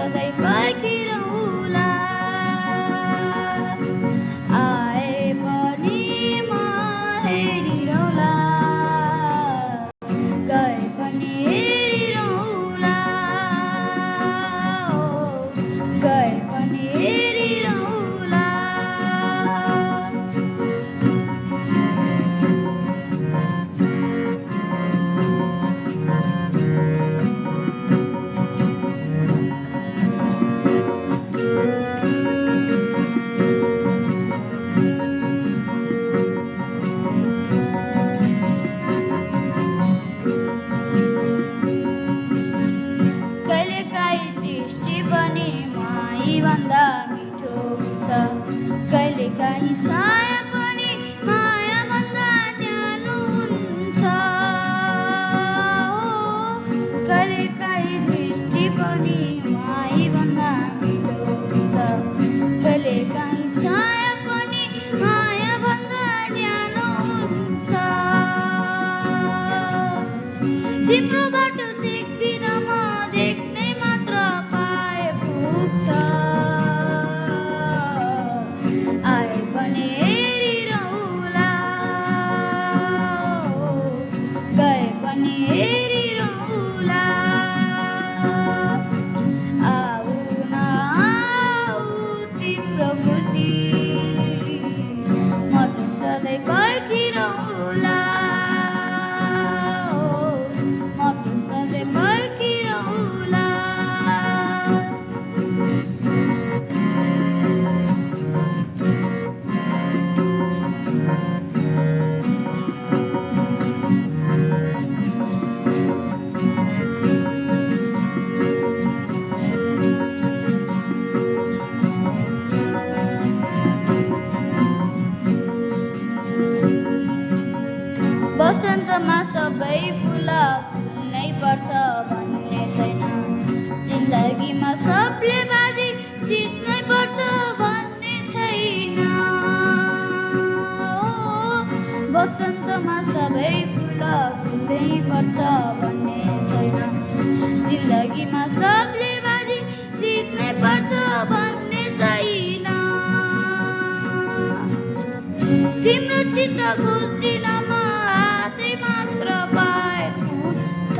सधैँ पर्खिरहँला। आए पनि म हेरिरहँला, गए पनि हेरिरहँला, गए पनि हेरिरहँला। कहिलेकाहीँ दृष्टि पनि मायाभन्दा मिठो हुन्छ, कहिलेकाहीँ छाया पनि मायाभन्दा न्यानो हुन्छ। कहिलेकाहीँ दृष्टि पनि मायाभन्दा मिठो हुन्छ, कहिलेकाहीँ छाया पनि मायाभन्दा न्यानो हुन्छ। तिम्रो बाटो छेक्दिन म, देख्नै मात्र पाए पुग्छ। आए पनि हेरिरहँला, गए पनि हेरिरहँला। आऊ न आऊ तिम्रो खुसी, म त सधैँ पर्खिरहँला, म त सधैँ पर्खिरहँला। वसन्तमा सबै फुल फुल्नै पर्छ भन्ने छैन, जिन्दगीमा सबले बाजी जित्नै पर्छ भन्ने छैन। वसन्तमा सबै फुल फुल्नै पर्छ भन्ने छैन, जिन्दगीमा सबले बाजी जित्नै पर्छ भन्ने छैन। तिम्रो चित्त खोज्दिन म, हातै मात्र पाए पुग्छ।